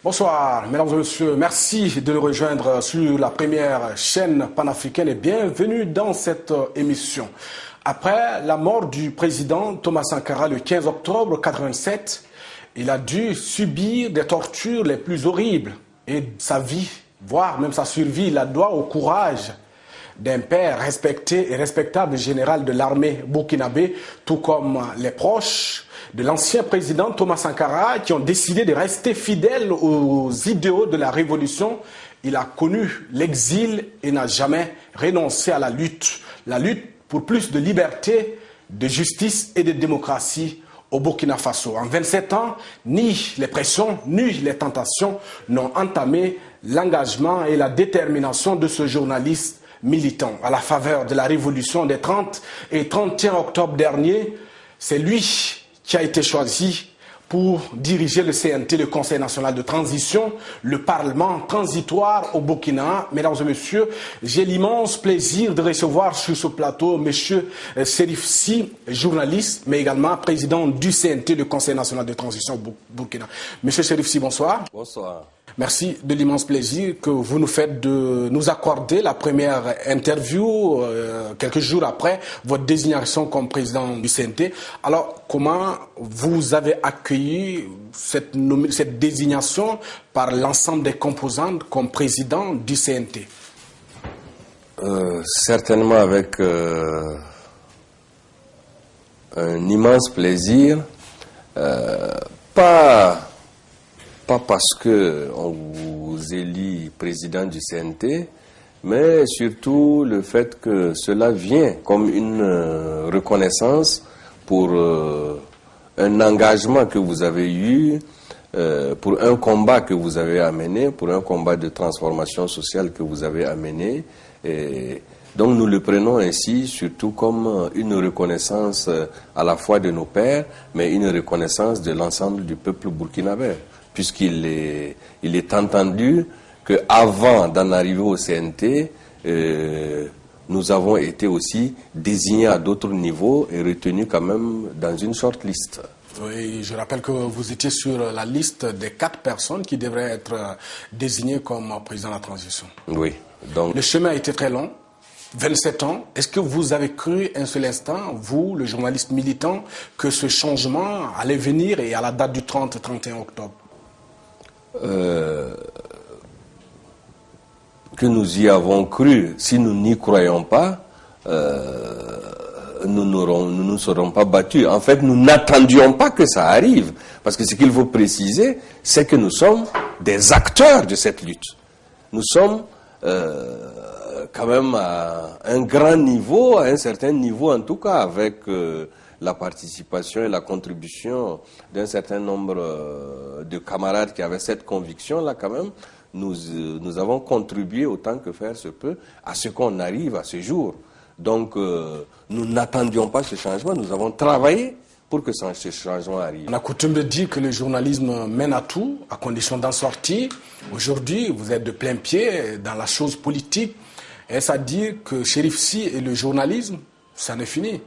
Bonsoir, mesdames et messieurs. Merci de nous rejoindre sur la première chaîne panafricaine et bienvenue dans cette émission. Après la mort du président Thomas Sankara le 15 octobre 1987, il a dû subir des tortures les plus horribles et sa vie, voire même sa survie, la doit au courage d'un père respecté et respectable général de l'armée burkinabé, tout comme les proches de l'ancien président Thomas Sankara qui ont décidé de rester fidèles aux idéaux de la révolution. Il a connu l'exil et n'a jamais renoncé à la lutte pour plus de liberté, de justice et de démocratie au Burkina Faso. En 27 ans, ni les pressions, ni les tentations n'ont entamé l'engagement et la détermination de ce journaliste militant. À la faveur de la révolution des 30 et 31 octobre dernier, c'est lui qui a été choisi pour diriger le CNT, le Conseil national de transition, le Parlement transitoire au Burkina. Mesdames et messieurs, j'ai l'immense plaisir de recevoir sur ce plateau M. Cherif Sy, journaliste, mais également président du CNT, le Conseil national de transition au Burkina. M. Cherif Sy, bonsoir. Bonsoir. Merci de l'immense plaisir que vous nous faites de nous accorder la première interview quelques jours après votre désignation comme président du CNT. Alors, comment vous avez accueilli cette désignation par l'ensemble des composantes comme président du CNT? Certainement avec un immense plaisir, pas parce qu'on vous élit président du CNT, mais surtout le fait que cela vient comme une reconnaissance pour un engagement que vous avez eu, pour un combat que vous avez amené, pour un combat de transformation sociale que vous avez amené. Et donc nous le prenons ainsi surtout comme une reconnaissance à la fois de nos pères, mais une reconnaissance de l'ensemble du peuple burkinabé. Puisqu'il est entendu qu'avant d'en arriver au CNT, nous avons été aussi désignés à d'autres niveaux et retenus quand même dans une shortlist. Oui, je rappelle que vous étiez sur la liste des 4 personnes qui devraient être désignées comme président de la transition. Oui. Donc, le chemin a été très long, 27 ans. Est-ce que vous avez cru un seul instant, vous, le journaliste militant, que ce changement allait venir et à la date du 30-31 octobre? Que nous y avons cru, si nous n'y croyons pas, nous ne nous serons pas battus. En fait, nous n'attendions pas que ça arrive. Parce que ce qu'il faut préciser, c'est que nous sommes des acteurs de cette lutte. Nous sommes quand même à un grand niveau, à un certain niveau en tout cas, avec la participation et la contribution d'un certain nombre de camarades qui avaient cette conviction-là quand même, nous avons contribué autant que faire se peut à ce qu'on arrive à ce jour. Donc nous n'attendions pas ce changement, nous avons travaillé pour que ce changement arrive. On a coutume de dire que le journalisme mène à tout, à condition d'en sortir. Aujourd'hui, vous êtes de plein pied dans la chose politique. Est-ce à dire que Cherif Sy et le journalisme, ça n'est fini?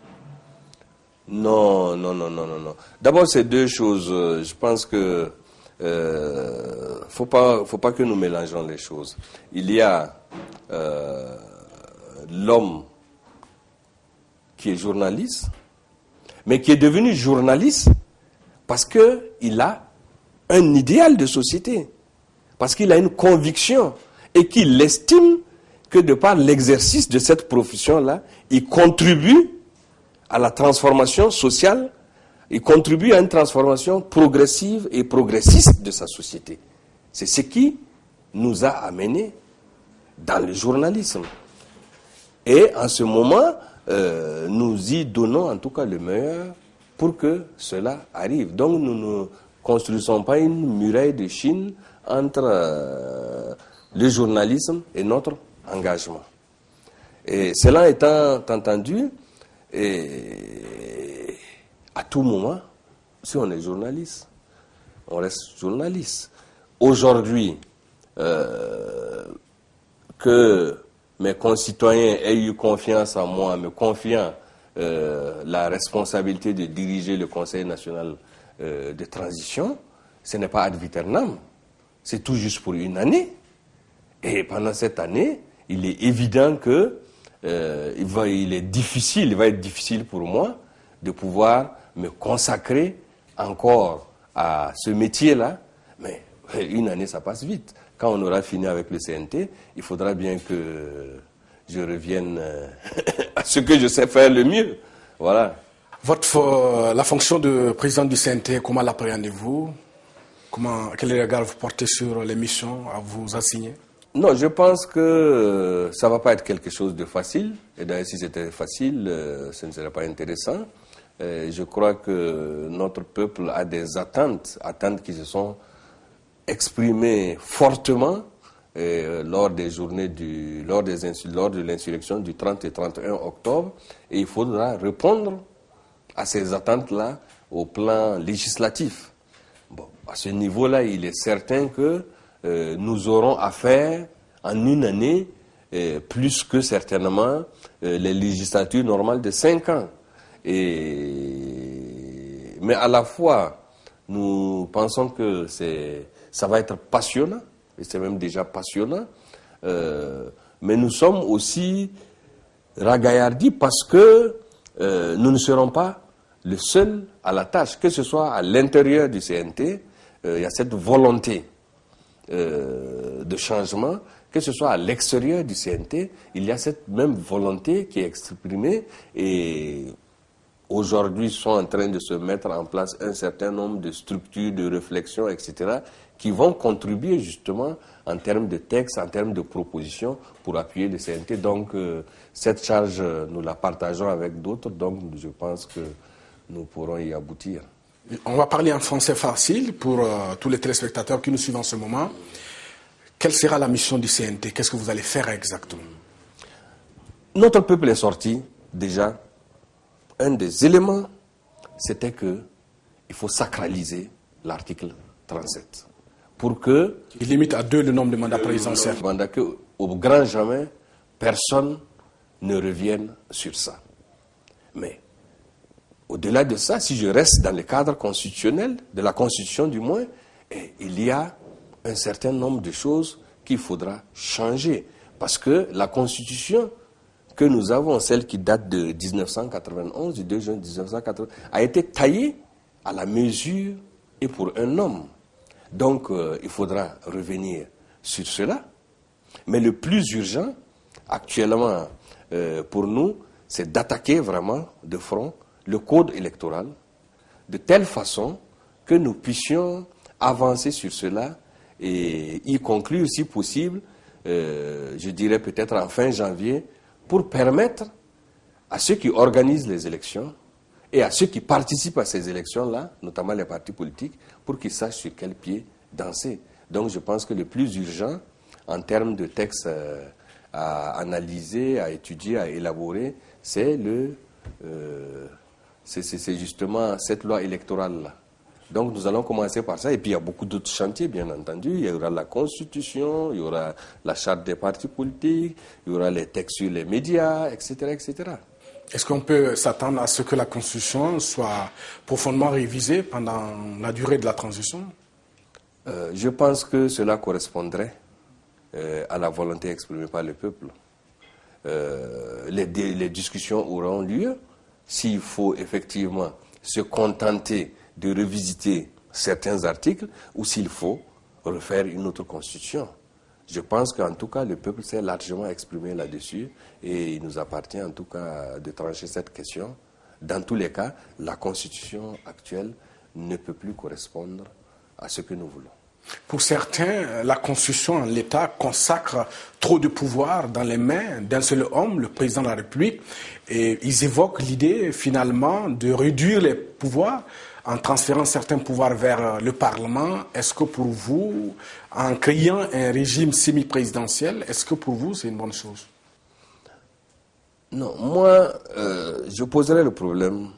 Non. D'abord, c'est deux choses. Je pense que faut pas que nous mélangeons les choses. Il y a l'homme qui est journaliste, mais qui est devenu journaliste parce que il a un idéal de société, parce qu'il a une conviction et qu'il estime que de par l'exercice de cette profession-là, il contribue à la transformation sociale, il contribue à une transformation progressive et progressiste de sa société. C'est ce qui nous a amenés dans le journalisme. Et en ce moment, nous y donnons en tout cas le meilleur pour que cela arrive. Donc nous ne construisons pas une muraille de Chine entre le journalisme et notre engagement. Et cela étant entendu, et à tout moment, si on est journaliste, on reste journaliste. Aujourd'hui, que mes concitoyens aient eu confiance en moi, me confiant la responsabilité de diriger le Conseil national de transition, ce n'est pas ad viternam. c'est tout juste pour une année. Et pendant cette année, il est évident que il va être difficile pour moi de pouvoir me consacrer encore à ce métier-là. Mais une année, ça passe vite. Quand on aura fini avec le CNT, il faudra bien que je revienne à ce que je sais faire le mieux. Voilà. La fonction de président du CNT, comment l'appréhendez-vous? Quel regard vous portez sur les missions à vous assigner? Non, je pense que ça ne va pas être quelque chose de facile. Et d'ailleurs, si c'était facile, ce ne serait pas intéressant. Je crois que notre peuple a des attentes qui se sont exprimées fortement lors des journées lors de l'insurrection du 30 et 31 octobre. Et il faudra répondre à ces attentes-là au plan législatif. Bon, à ce niveau-là, il est certain que nous aurons affaire en une année plus que certainement les législatures normales de 5 ans. Mais à la fois, nous pensons que ça va être passionnant, et c'est même déjà passionnant, mais nous sommes aussi ragaillardis parce que nous ne serons pas le seul à la tâche, que ce soit à l'intérieur du CNT, il y a cette volonté de changement, que ce soit à l'extérieur du CNT, il y a cette même volonté qui est exprimée et aujourd'hui sont en train de se mettre en place un certain nombre de structures, de réflexion, etc., qui vont contribuer justement en termes de textes, en termes de propositions pour appuyer le CNT. Donc cette charge, nous la partageons avec d'autres, donc je pense que nous pourrons y aboutir. On va parler en français facile pour tous les téléspectateurs qui nous suivent en ce moment. Quelle sera la mission du CNT? Qu'est-ce que vous allez faire exactement? Notre peuple est sorti déjà. Un des éléments, c'était qu'il faut sacraliser l'article 37. Pour que... Il limite à 2 le nombre de mandats présidentiels. Au grand jamais, personne ne revienne sur ça. Mais au-delà de ça, si je reste dans le cadre constitutionnel, de la Constitution du moins, il y a un certain nombre de choses qu'il faudra changer. Parce que la Constitution que nous avons, celle qui date de 1991, du 2 juin 1991, a été taillée à la mesure et pour un homme. Donc, il faudra revenir sur cela. Mais le plus urgent, actuellement, pour nous, c'est d'attaquer vraiment de front le code électoral de telle façon que nous puissions avancer sur cela et y conclure, si possible, je dirais peut-être en fin janvier, pour permettre à ceux qui organisent les élections et à ceux qui participent à ces élections-là, notamment les partis politiques, pour qu'ils sachent sur quel pied danser. Donc je pense que le plus urgent, en termes de textes à analyser, à étudier, à élaborer, c'est justement cette loi électorale-là. Donc nous allons commencer par ça, et puis il y a beaucoup d'autres chantiers, bien entendu. Il y aura la Constitution, il y aura la charte des partis politiques, il y aura les textes sur les médias, etc., etc. Est-ce qu'on peut s'attendre à ce que la Constitution soit profondément révisée pendant la durée de la transition? Je pense que cela correspondrait à la volonté exprimée par le peuple. Les discussions auront lieu. S'il faut effectivement se contenter de revisiter certains articles ou s'il faut refaire une autre constitution. Je pense qu'en tout cas, le peuple s'est largement exprimé là-dessus et il nous appartient en tout cas de trancher cette question. Dans tous les cas, la constitution actuelle ne peut plus correspondre à ce que nous voulons. Pour certains, la Constitution en l'État consacre trop de pouvoir dans les mains d'un seul homme, le président de la République, et ils évoquent l'idée finalement de réduire les pouvoirs en transférant certains pouvoirs vers le Parlement. Est-ce que pour vous, en créant un régime semi-présidentiel, est-ce que pour vous c'est une bonne chose? Non, moi, je poserais le problème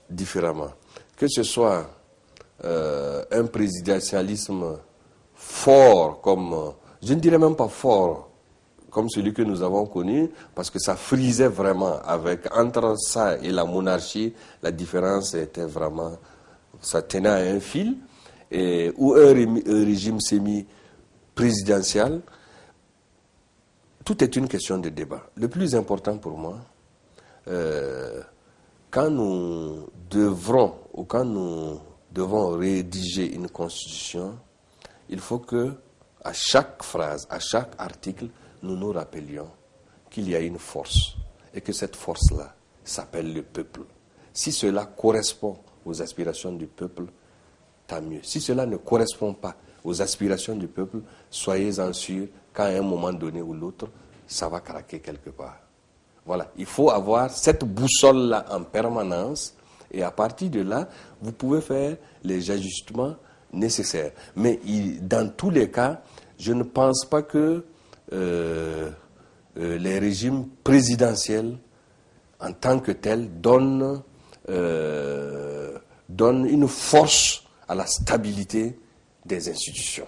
différemment. Que ce soit un présidentialisme fort, comme, je ne dirais même pas fort, comme celui que nous avons connu, parce que ça frisait vraiment entre ça et la monarchie, la différence était vraiment, ça tenait à un fil, ou un régime présidentielle, tout est une question de débat. Le plus important pour moi, quand nous devrons ou quand nous devons rédiger une constitution, il faut que à chaque phrase, à chaque article, nous nous rappelions qu'il y a une force et que cette force-là s'appelle le peuple. Si cela correspond aux aspirations du peuple, tant mieux. Si cela ne correspond pas aux aspirations du peuple, soyez-en sûrs qu'à un moment donné ou l'autre, ça va craquer quelque part. Voilà, il faut avoir cette boussole-là en permanence et à partir de là, vous pouvez faire les ajustements nécessaires. Mais dans tous les cas, je ne pense pas que les régimes présidentiels en tant que tels donnent une force à la stabilité des institutions.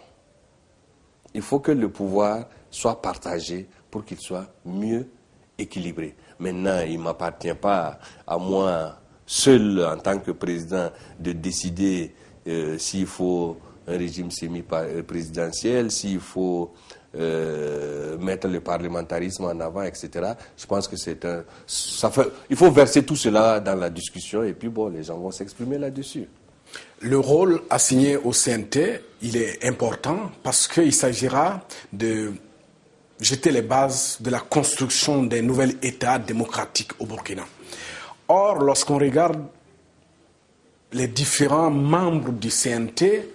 Il faut que le pouvoir soit partagé pour qu'il soit mieux équilibré. Maintenant, il ne m'appartient pas à moi seul en tant que président de décider s'il faut un régime semi-présidentiel, s'il faut mettre le parlementarisme en avant, etc. Je pense que il faut verser tout cela dans la discussion et puis bon, les gens vont s'exprimer là-dessus. Le rôle assigné au CNT, il est important parce qu'il s'agira de jeter les bases de la construction d'un nouvel État démocratique au Burkina. Or, lorsqu'on regarde les différents membres du CNT,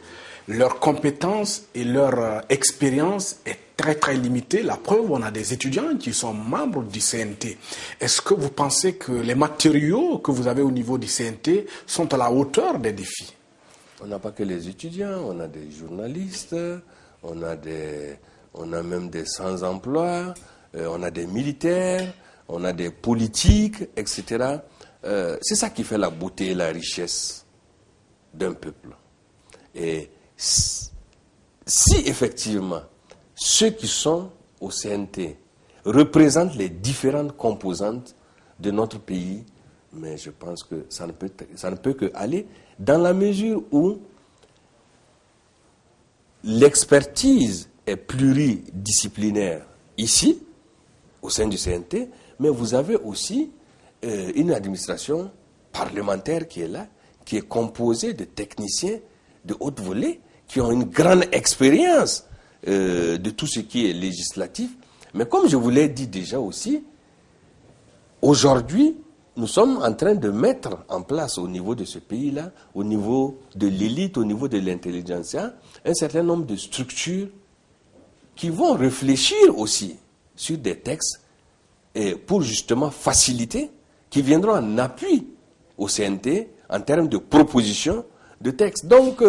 leur compétence et leur expérience est très très limitée. La preuve, on a des étudiants qui sont membres du CNT. Est-ce que vous pensez que les matériaux que vous avez au niveau du CNT sont à la hauteur des défis? On n'a pas que les étudiants, on a des journalistes, on a même des sans-emploi, on a des militaires, on a des politiques, etc. C'est ça qui fait la beauté et la richesse d'un peuple. Et si effectivement ceux qui sont au CNT représentent les différentes composantes de notre pays, mais je pense que ça ne peut que aller dans la mesure où l'expertise est pluridisciplinaire ici, au sein du CNT, mais vous avez aussi une administration parlementaire qui est là, qui est composée de techniciens de haute volée, qui ont une grande expérience de tout ce qui est législatif. Mais comme je vous l'ai dit déjà aussi, aujourd'hui, nous sommes en train de mettre en place au niveau de ce pays-là, au niveau de l'élite, au niveau de l'intelligentsia, un certain nombre de structures qui vont réfléchir aussi sur des textes pour justement faciliter, qui viendront en appui au CNT en termes de propositions de textes. Donc,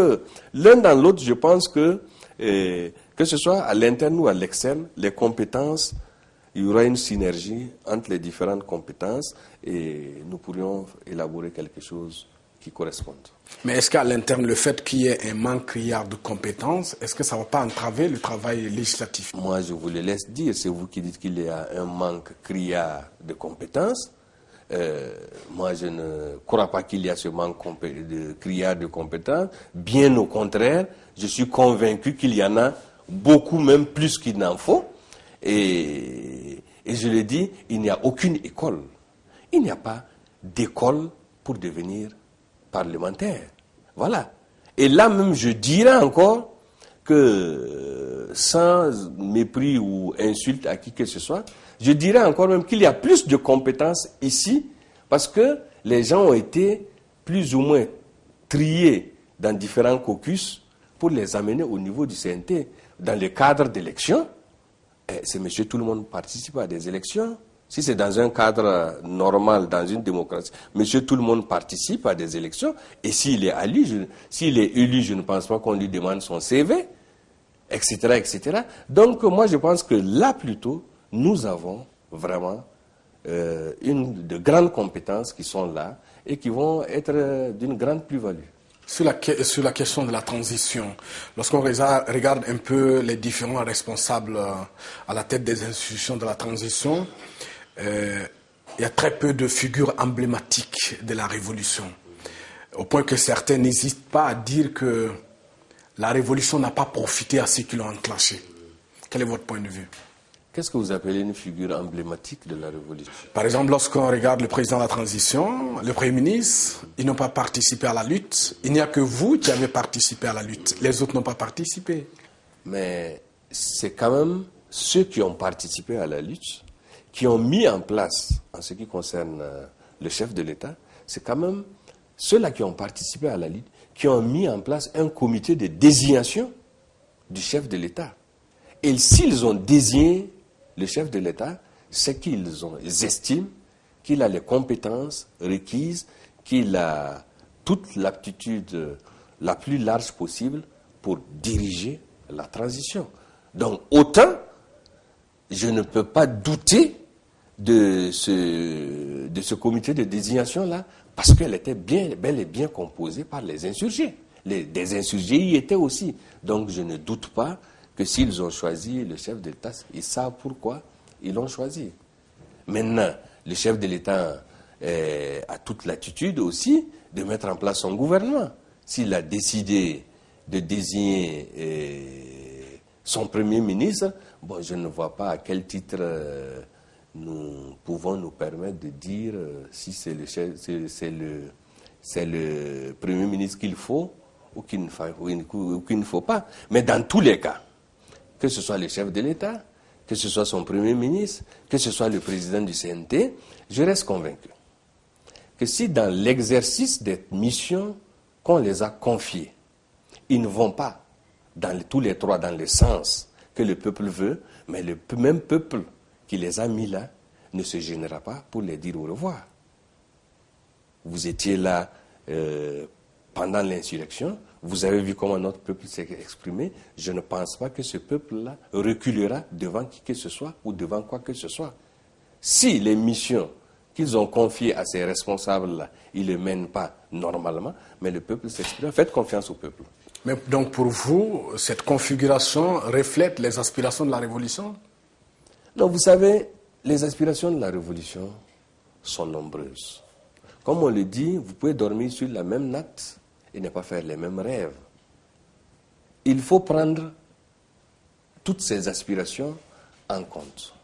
l'un dans l'autre, je pense que ce soit à l'interne ou à l'externe, les compétences, il y aura une synergie entre les différentes compétences et nous pourrions élaborer quelque chose qui corresponde. Mais est-ce qu'à l'interne, le fait qu'il y ait un manque criard de compétences, est-ce que ça ne va pas entraver le travail législatif? Moi, je vous le laisse dire. C'est vous qui dites qu'il y a un manque criard de compétences. Moi, je ne crois pas qu'il y a ce manque de criard de compétences. Bien au contraire, je suis convaincu qu'il y en a beaucoup, même plus qu'il n'en faut. Et je le dis, il n'y a aucune école. Il n'y a pas d'école pour devenir parlementaire. Voilà. Et là même, je dirais encore que, sans mépris ou insulte à qui que ce soit, je dirais encore même qu'il y a plus de compétences ici parce que les gens ont été plus ou moins triés dans différents caucus pour les amener au niveau du CNT. Dans le cadre d'élections, c'est monsieur tout le monde participe à des élections. Si c'est dans un cadre normal, dans une démocratie, monsieur tout le monde participe à des élections. Et s'il est élu, je ne pense pas qu'on lui demande son CV, etc., etc. Donc moi je pense que là plutôt, nous avons vraiment de grandes compétences qui sont là et qui vont être d'une grande plus-value. Sur la question de la transition, lorsqu'on regarde un peu les différents responsables à la tête des institutions de la transition, il y a très peu de figures emblématiques de la révolution, au point que certains n'hésitent pas à dire que la révolution n'a pas profité à ceux qui l'ont enclenchée. Quel est votre point de vue? Qu'est-ce que vous appelez une figure emblématique de la révolution? Par exemple, lorsqu'on regarde le président de la transition, le Premier ministre, ils n'ont pas participé à la lutte. Il n'y a que vous qui avez participé à la lutte. Les autres n'ont pas participé. Mais c'est quand même ceux qui ont participé à la lutte, qui ont mis en place, en ce qui concerne le chef de l'État, c'est quand même ceux-là qui ont participé à la lutte, qui ont mis en place un comité de désignation du chef de l'État. Et s'ils ont désigné le chef de l'État, c'est qu'ils estiment qu'il a les compétences requises, qu'il a toute l'aptitude la plus large possible pour diriger la transition. Donc, autant, je ne peux pas douter de ce comité de désignation-là, parce qu'elle était bel et bien composée par les insurgés. Des insurgés y étaient aussi. Donc, je ne doute pas que s'ils ont choisi le chef de l'État, ils savent pourquoi ils l'ont choisi. Maintenant, le chef de l'État a toute l'attitude aussi de mettre en place son gouvernement. S'il a décidé de désigner son Premier ministre, bon, je ne vois pas à quel titre nous pouvons nous permettre de dire si c'est le Premier ministre qu'il faut ou qu'il ne faut pas. Mais dans tous les cas, que ce soit le chef de l'État, que ce soit son Premier ministre, que ce soit le président du CNT, je reste convaincu que si dans l'exercice des missions qu'on les a confiées, ils ne vont pas tous les trois dans le sens que le peuple veut, mais le même peuple qui les a mis là ne se gênera pas pour les dire au revoir. Vous étiez là pendant l'insurrection, vous avez vu comment notre peuple s'est exprimé. Je ne pense pas que ce peuple-là reculera devant qui que ce soit ou devant quoi que ce soit. Si les missions qu'ils ont confiées à ces responsables-là, ils ne les mènent pas normalement, mais le peuple s'exprime. Faites confiance au peuple. Mais donc pour vous, cette configuration reflète les aspirations de la révolution? Non, vous savez, les aspirations de la révolution sont nombreuses. Comme on le dit, vous pouvez dormir sur la même natte et ne pas faire les mêmes rêves. Il faut prendre toutes ces aspirations en compte.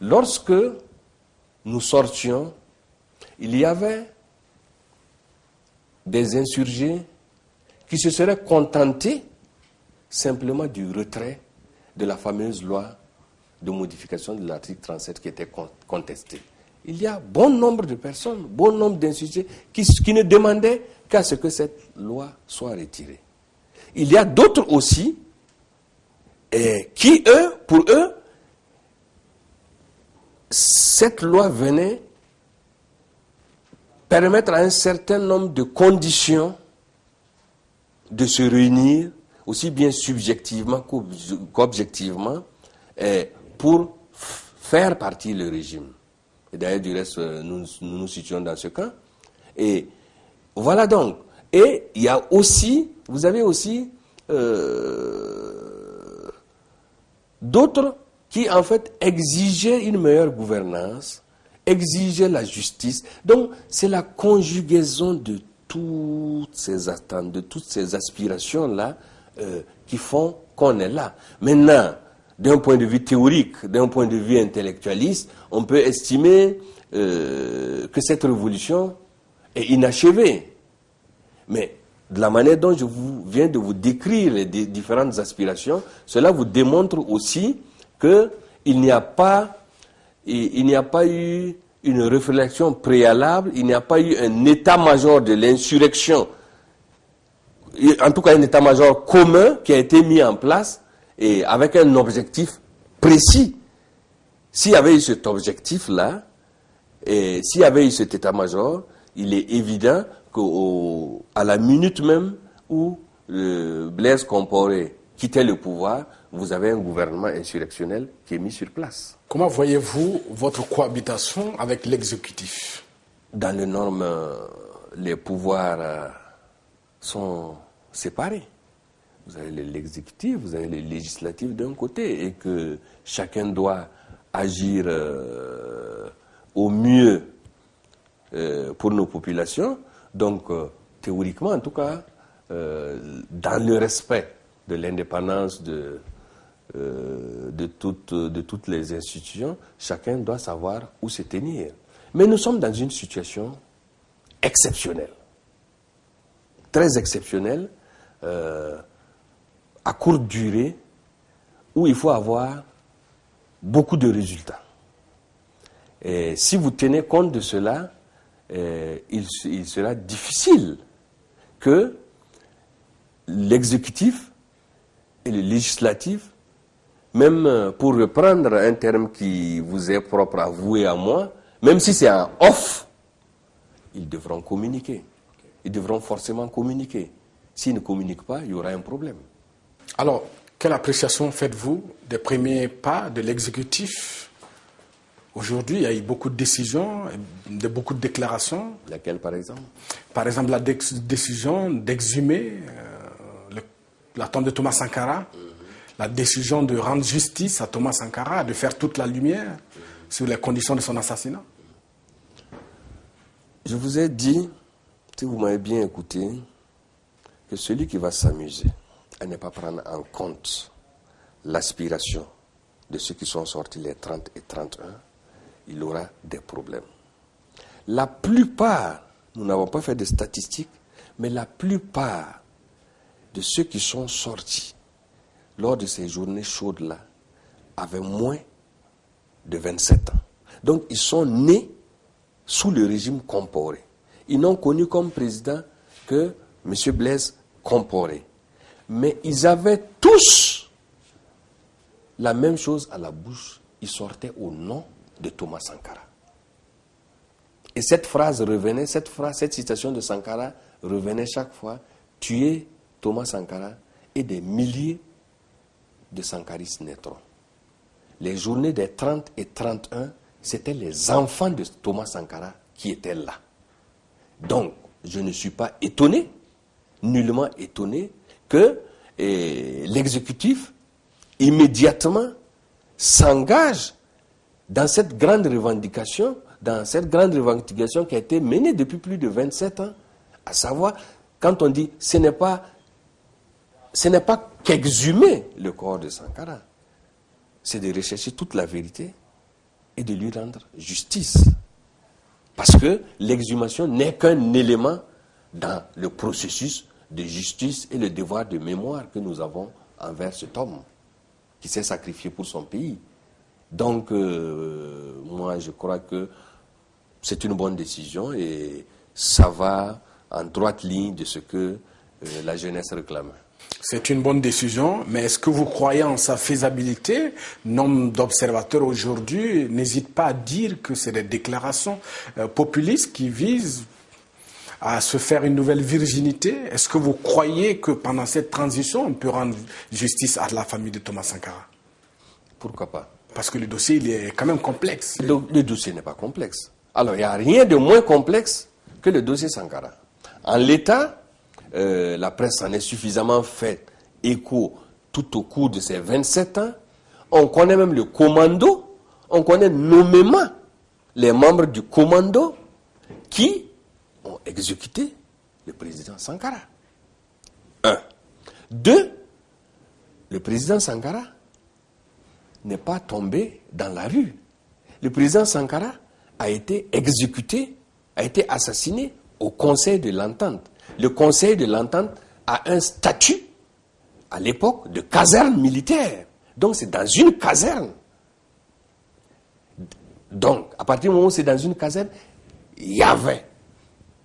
Lorsque nous sortions, il y avait des insurgés qui se seraient contentés simplement du retrait de la fameuse loi de modification de l'article 37 qui était contestée. Il y a bon nombre de personnes, bon nombre d'insurgés qui ne demandaient qu'à ce que cette loi soit retirée. Il y a d'autres aussi qui, pour eux, cette loi venait permettre à un certain nombre de conditions de se réunir, aussi bien subjectivement qu'objectivement, pour faire partie du régime. Et d'ailleurs, du reste, nous nous situons dans ce cas. Et voilà donc. Et il y a aussi, vous avez aussi d'autres qui, en fait, exigeaient une meilleure gouvernance, exigeaient la justice. Donc, c'est la conjugaison de toutes ces attentes, de toutes ces aspirations-là qui font qu'on est là. Maintenant, d'un point de vue théorique, d'un point de vue intellectualiste, on peut estimer que cette révolution est inachevée. Mais de la manière dont je viens de vous décrire les différentes aspirations, cela vous démontre aussi qu'il n'y a pas eu une réflexion préalable, il n'y a pas eu un état-major de l'insurrection, en tout cas un état-major commun qui a été mis en place et avec un objectif précis. S'il y avait eu cet objectif-là, et s'il y avait eu cet état-major, il est évident qu'à la minute même où Blaise Compaoré quittait le pouvoir, vous avez un gouvernement insurrectionnel qui est mis sur place. Comment voyez-vous votre cohabitation avec l'exécutif? Dans les normes, les pouvoirs sont séparés. Vous avez l'exécutif, vous avez le législatif d'un côté, et que chacun doit agir au mieux pour nos populations. Donc, théoriquement, en tout cas, dans le respect de l'indépendance de de toutes les institutions, chacun doit savoir où se tenir. Mais nous sommes dans une situation exceptionnelle, très exceptionnelle, à courte durée, où il faut avoir beaucoup de résultats. Et si vous tenez compte de cela, il sera difficile que l'exécutif et le législatif, même pour reprendre un terme qui vous est propre à vous et à moi, même si c'est en off, ils devront communiquer. Ils devront forcément communiquer. S'ils ne communiquent pas, il y aura un problème. Alors, quelle appréciation faites-vous des premiers pas de l'exécutif? Aujourd'hui, il y a eu beaucoup de décisions, beaucoup de déclarations. Laquelle, par exemple? Par exemple, la décision d'exhumer la tombe de Thomas Sankara, la décision de rendre justice à Thomas Sankara, de faire toute la lumière sur les conditions de son assassinat. Je vous ai dit, si vous m'avez bien écouté, que celui qui va s'amuser à ne pas prendre en compte l'aspiration de ceux qui sont sortis les 30 et 31, il aura des problèmes. La plupart, nous n'avons pas fait de statistiques, mais la plupart de ceux qui sont sortis lors de ces journées chaudes-là avaient moins de 27 ans. Donc ils sont nés sous le régime Compaoré. Ils n'ont connu comme président que M. Blaise Compaoré. Mais ils avaient tous la même chose à la bouche. Ils sortaient au nom de Thomas Sankara. Et cette phrase revenait, cette citation de Sankara revenait chaque fois: tuer Thomas Sankara et des milliers de sankaristes naîtront. Les journées des 30 et 31, c'était les enfants de Thomas Sankara qui étaient là. Donc, je ne suis pas étonné, nullement étonné, que l'exécutif immédiatement s'engage dans cette grande revendication, qui a été menée depuis plus de 27 ans, à savoir, quand on dit ce n'est pas qu'exhumer le corps de Sankara, c'est de rechercher toute la vérité et de lui rendre justice. Parce que l'exhumation n'est qu'un élément dans le processus de justice et le devoir de mémoire que nous avons envers cet homme qui s'est sacrifié pour son pays. Donc, moi, je crois que c'est une bonne décision et ça va en droite ligne de ce que la jeunesse réclame. C'est une bonne décision, mais est-ce que vous croyez en sa faisabilité? Nombre d'observateurs aujourd'hui n'hésitent pas à dire que c'est des déclarations populistes qui visent à se faire une nouvelle virginité. Est-ce que vous croyez que pendant cette transition, on peut rendre justice à la famille de Thomas Sankara? Pourquoi pas? Parce que le dossier, il est quand même complexe. Le dossier n'est pas complexe. Alors, il n'y a rien de moins complexe que le dossier Sankara. En l'état, la presse en est suffisamment fait écho tout au cours de ces 27 ans. On connaît même le commando, on connaît nommément les membres du commando qui ont exécuté le président Sankara. 1. 2. Le président Sankara n'est pas tombé dans la rue. Le président Sankara a été exécuté, a été assassiné au Conseil de l'Entente. Le Conseil de l'Entente a un statut, à l'époque, de caserne militaire. Donc c'est dans une caserne. Donc, à partir du moment où c'est dans une caserne, il y avait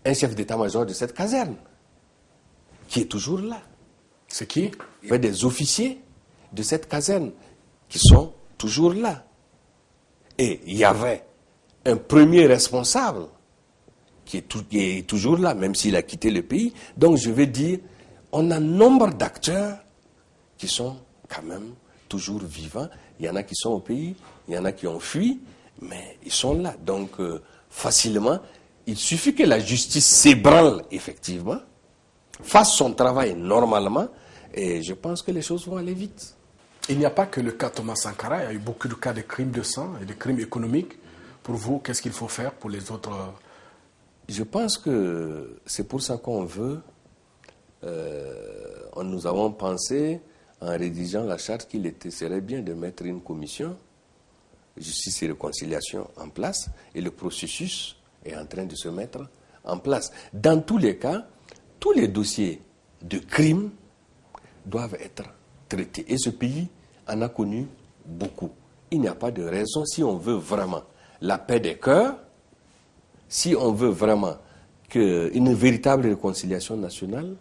un chef d'état-major de cette caserne qui est toujours là. C'est qui? Il y avait des officiers de cette caserne qui sont toujours là. Et il y avait un premier responsable qui est toujours là, même s'il a quitté le pays. Donc je vais dire, on a nombre d'acteurs qui sont quand même toujours vivants. Il y en a qui sont au pays, il y en a qui ont fui, mais ils sont là. Donc facilement, il suffit que la justice s'ébranle effectivement, fasse son travail normalement, et je pense que les choses vont aller vite. Il n'y a pas que le cas Thomas Sankara, il y a eu beaucoup de cas de crimes de sang et de crimes économiques. Pour vous, qu'est-ce qu'il faut faire pour les autres? Je pense que c'est pour ça qu'on veut, nous avons pensé en rédigeant la charte qu'il serait bien de mettre une commission justice et réconciliation en place, et le processus est en train de se mettre en place. Dans tous les cas, tous les dossiers de crimes doivent être traités. Et ce pays en a connu beaucoup. Il n'y a pas de raison, si on veut vraiment la paix des cœurs, si on veut vraiment une véritable réconciliation nationale,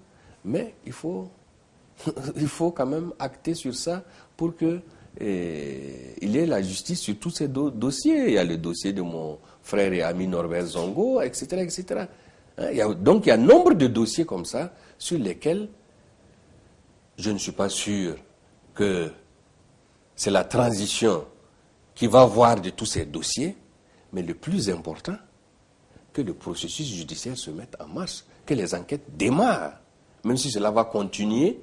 mais il faut quand même acter sur ça pour que il y ait la justice sur tous ces dossiers. Il y a le dossier de mon frère et ami Norbert Zongo, etc. etc. Donc il y a nombre de dossiers comme ça sur lesquels je ne suis pas sûr que c'est la transition qui va voir de tous ces dossiers, mais le plus important, que le processus judiciaire se mette en marche, que les enquêtes démarrent, même si cela va continuer,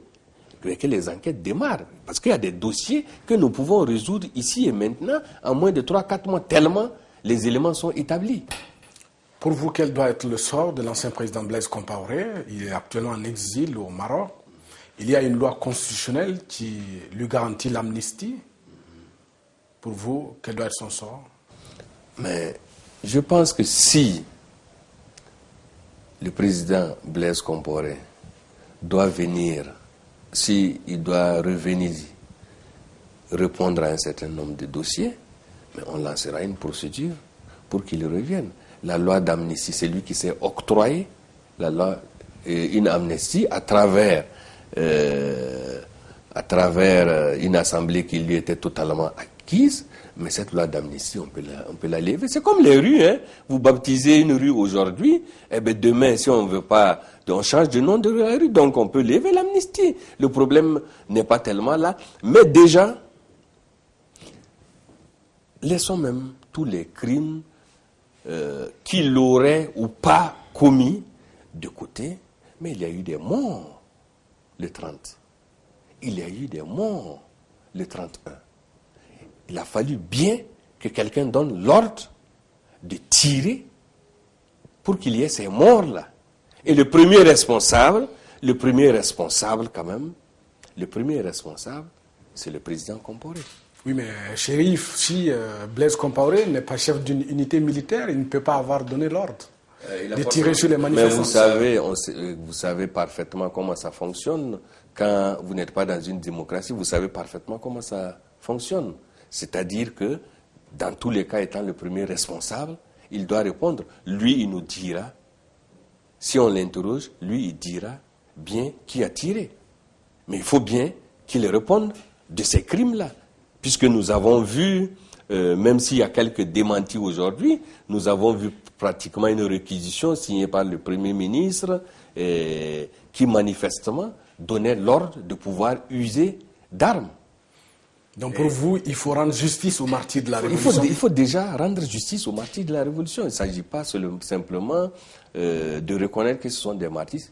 que les enquêtes démarrent. Parce qu'il y a des dossiers que nous pouvons résoudre ici et maintenant en moins de 3-4 mois, tellement les éléments sont établis. Pour vous, quel doit être le sort de l'ancien président Blaise Compaoré? Il est actuellement en exil au Maroc. Il y a une loi constitutionnelle qui lui garantit l'amnistie. Pour vous, quel doit être son sort? Mais je pense que si le président Blaise Compaoré doit venir, s'il doit revenir répondre à un certain nombre de dossiers, mais on lancera une procédure pour qu'il revienne. La loi d'amnistie, c'est lui qui s'est octroyé la loi, une amnistie à travers une assemblée qui lui était totalement acquise. Mais cette loi d'amnistie, on peut la lever. C'est comme les rues, hein. Vous baptisez une rue aujourd'hui, et bien demain, si on ne veut pas, on change de nom de la rue, donc on peut lever l'amnistie. Le problème n'est pas tellement là. Mais déjà, laissons même tous les crimes qu'il aurait ou pas commis de côté. Mais il y a eu des morts le 30. Il y a eu des morts le 31. Il a fallu bien que quelqu'un donne l'ordre de tirer pour qu'il y ait ces morts-là. Et le premier responsable quand même, c'est le président Compaoré. Oui, mais Chérif, si Blaise Compaoré n'est pas chef d'une unité militaire, il ne peut pas avoir donné l'ordre de tirer sur les manifestants. Mais vous savez parfaitement comment ça fonctionne. Quand vous n'êtes pas dans une démocratie, vous savez parfaitement comment ça fonctionne. C'est-à-dire que, dans tous les cas, étant le premier responsable, il doit répondre. Lui, il nous dira, si on l'interroge, lui, il dira bien qui a tiré. Mais il faut bien qu'il réponde de ces crimes-là. Puisque nous avons vu, même s'il y a quelques démentis aujourd'hui, nous avons vu pratiquement une réquisition signée par le Premier ministre qui manifestement donnait l'ordre de pouvoir user d'armes. Donc pour vous, il faut rendre justice aux martyrs de la Révolution. Il faut déjà rendre justice aux martyrs de la Révolution. Il ne s'agit pas simplement de reconnaître que ce sont des martyrs.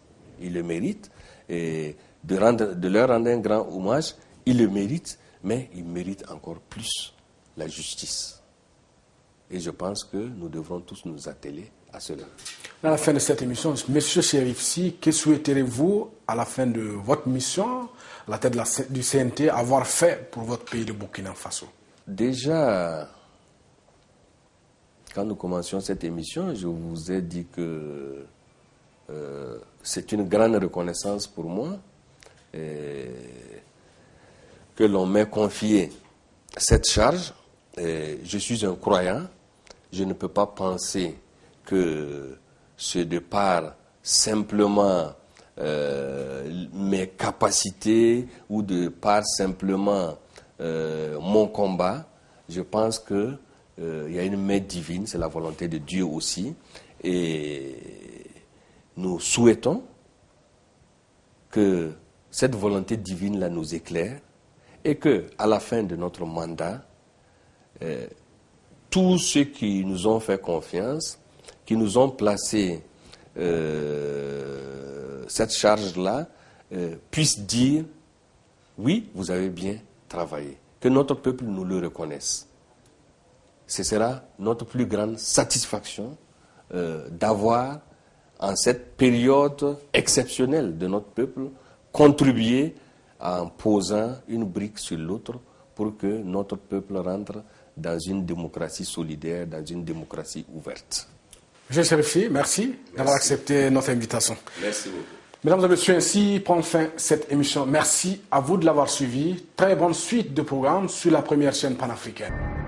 Ils le méritent. Et de leur rendre un grand hommage. Ils le méritent, mais ils méritent encore plus la justice. Et je pense que nous devrons tous nous atteler à cela. À la fin de cette émission, Monsieur Chérif Sy, que souhaiterez-vous à la fin de votre mission, à la tête du CNT, avoir fait pour votre pays de Burkina Faso? Déjà, quand nous commencions cette émission, je vous ai dit que c'est une grande reconnaissance pour moi que l'on m'ait confié cette charge. Je suis un croyant, je ne peux pas penser que c'est de par simplement mes capacités ou de par simplement mon combat. Je pense que il y a une main divine, c'est la volonté de Dieu aussi, et nous souhaitons que cette volonté divine-là nous éclaire et que à la fin de notre mandat, tous ceux qui nous ont fait confiance, qui nous ont placé cette charge-là, puissent dire oui, vous avez bien travaillé, que notre peuple nous le reconnaisse. Ce sera notre plus grande satisfaction d'avoir, en cette période exceptionnelle de notre peuple, contribué en posant une brique sur l'autre pour que notre peuple rentre dans une démocratie solidaire, dans une démocratie ouverte. M. Cherifi, merci d'avoir accepté notre invitation. Merci beaucoup. Mesdames et messieurs, ainsi prend fin cette émission. Merci à vous de l'avoir suivi. Très bonne suite de programmes sur la première chaîne panafricaine.